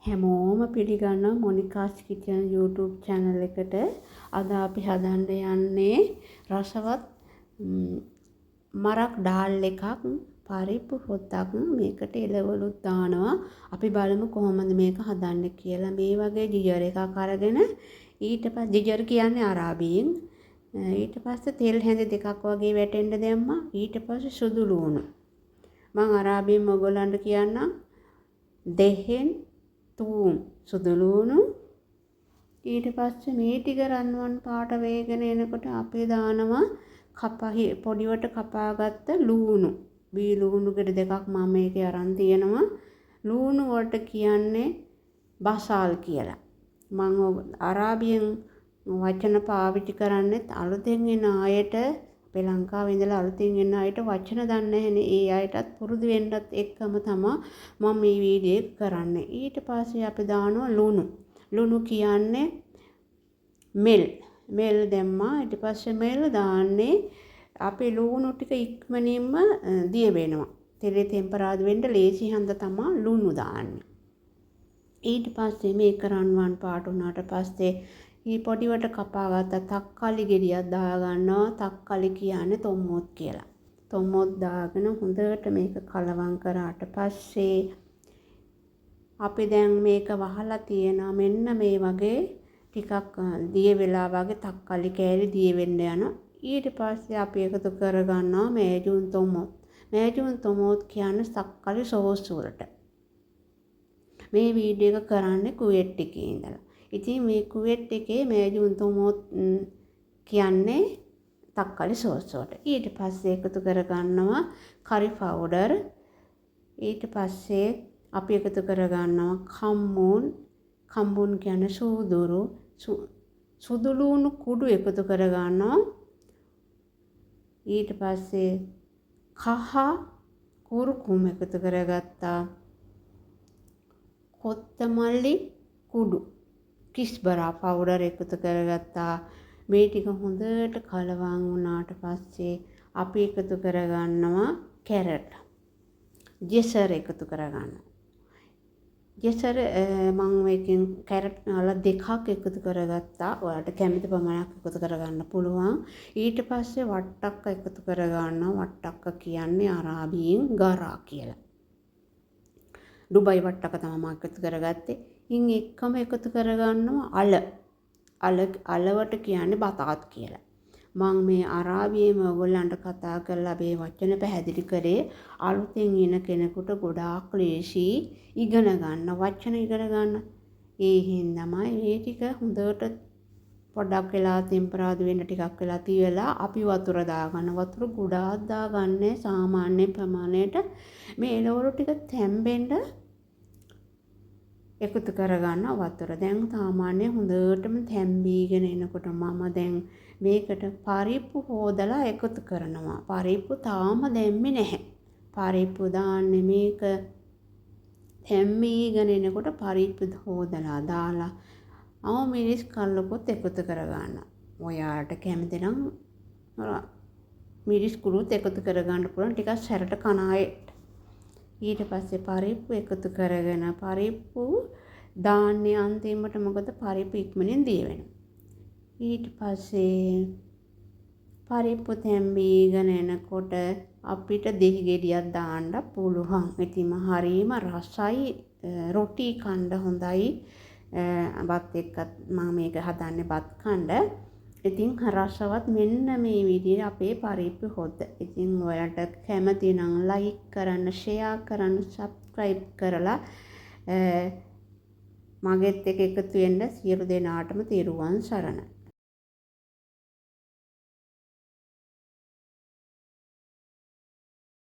හැමෝම පිළිගන්න මොනිකාස් kitchen YouTube channel එකට අද අපි හදන්න යන්නේ රසවත් මරක් ඩාල් එකක් පරිප්පු පොත්තක් මේකට එළවලුත් දානවා අපි බලමු කොහොමද මේක හදන්න කියලා මේ වගේ ජිජර් එකක් අරගෙන ඊට පස්සේ ජිජර් කියන්නේ අරාබියෙන් ඊට පස්සේ තෙල් හැඳි දෙකක් වගේ වැටෙන්න දැම්මා ඊට පස්සේ සුදු ලුණු මම අරාබියෙන් ඔයගොල්ලන්ට කියන්නම් දෙහෙන් තුම් සුදු ලුණු ඊට පස්සේ මේ ටික රන්වන් පාට වේගෙන එනකොට අපි දානවා පොඩිවට කපාගත්ත ලුණු බී ලුණු ගෙඩි දෙකක් මම මේකේ අරන් තියෙනවා ලුණු වලට කියන්නේ බසාල් කියලා මම අරාබියෙන් වචන පාවිච්චි කරන්නේ අලුතෙන් එන අයට අපේ ලංකාවේ ඉඳලා අලුතෙන් එන අයට වචන දන්නේ නැහැනේ ඒ අයටත් පුරුදු වෙන්නත් එක්කම තමයි මම මේ වීඩියෝ කරන්නේ ඊට පස්සේ අපි දානවා ලුණු කියන්නේ මෙල් දැම්මා ඊට පස්සේ මෙල් දාන්නේ අපේ ලුණු ටික ඉක්මනින්ම දිය වෙනවා තෙලේ ටෙම්පරාදු වෙන්න ලේසි හන්ද තමයි ලුණු දාන්නේ ඊට පස්සේ මේක රන්වන් පාට උනාට පස්සේ මේ පොඩිවට කපාගත්ත තක්කාලි ගෙඩියක් දාගන්නවා තක්කාලි කියන්නේ තොම්මොත් කියලා තොම්මොත් දාගෙන හොඳට මේක කලවම් කරාට පස්සේ අපි දැන් මේක වහලා තියෙනවා මෙන්න මේ වගේ ටිකක් දිය වෙලා වගේ තක්කාලි කෑලි දිය වෙන්න යනවා ඊට පස්සේ අපි එකතු කරගන්නවා මේජුන් තොමොත් කියන්නේ තක්කාලි සෝස් වලට මේ වීඩියෝ එක කරන්නේ කුවේට් එකේ ඉඳලා ඉතින් මේ කුවේට් එකේ මේජුන් තොමොත් කියන්නේ තක්කාලි සෝස් වලට ඊට පස්සේ එකතු කරගන්නවා කරි පවුඩර් ඊට පස්සේ අපි එකතු කරගන්නවා කම්බුන් කියන්නේ සුදු ලුණු කුඩු එකතු කරගන්නවා ඊට පස්සේ කහ කුරුකුම් එකතු කරගත්තා කොත්තමල්ලි කුඩු කිස්බරා පවුඩර් එකතු කරගත්තා මේ ටික හොඳට කලවම් වුණාට පස්සේ අපි එකතු කරගන්නවා කැරට් ජෙසර් එකතු කරගන්නවා ජෙසර් මම මේකෙන් කැරට් වල දෙකක් එකතු කරගත්තා ඔයාලට කැමති පමණක් එකතු කරගන්න පුළුවන් ඊට පස්සේ වට්ටක්ක එකතු කරගන්නවා වට්ටක්ක කියන්නේ අරාබියෙන් ගරා කියලා ඩුබයි වට්ටක්ක තමයි මම එකතු කරගත්තේ ඉන් එක්කම එකතු කරගන්නවා අලවට කියන්නේ බතාත් කියලා මම මේ අරාබියේම ඔයගොල්ලන්ට කතා කරලා මේ වචන පැහැදිලි කරේ අලුතෙන් එන කෙනෙකුට ගොඩාක් ලේසි ඉගෙන ගන්න වචන ඉගෙන ගන්න ඒ හින්දාමයි මේ ටික හොඳට පොඩක් වෙලා ටෙම්පරාදු වෙන්න ටිකක් වෙලා තියලා අපි වතුර දාගන්න වතුර ගොඩාක් දාගන්නේ සාමාන්‍ය ප්‍රමාණයට මේ එළවලු ටික තැම්බෙන්න එකතු කරගන්න වතුර දැන් සාමාන්‍ය හොඳටම තැම්බීගෙන එනකොට මම දැන් මේකට පරිප්පු හොදලා එකතු කරනවා පරිප්පු තාම දැම්මේ නැහැ පරිප්පු දාන්නේ මේක තැම්බීගෙන එනකොට පරිප්පු හොදලා දාලා මිරිස් කල්ලකොත් එකතු කරගන්න ඔයාලට කැමති නම් මිරිස් කුරුත් එකතු කරගන්න පුළුවන් ටිකක් සැරට කන අයට ඊට පස්සේ පරිප්පු එකතු කරගෙන පරිප්පු දාන්නේ අන්තිමට මොකද පරිප්පු ඉක්මනින් දිය වෙනවා ඊට පස්සේ පරිප්පු තැම්බීගෙන එනකොට අපිට දෙහි ගෙඩියක් දාන්න පුළුවන් ඉතින් හරීම රසයි රොටි කන්න හොඳයි බත් එක්කත් මම මේක හදන්නේ බත් කන්න ඉතින් රසවත් මෙන්න මේ විදිහට අපේ පරිප්පු හොද්ද. ඉතින් ඔයාලට කැමති නම් ලයික් කරන්න, ෂෙයා කරන්න, සබ්ස්ක්‍රයිබ් කරලා මගෙත් එක්ක එකතු වෙන්න සියලු දෙනාටම තෙරුවන් සරණයි.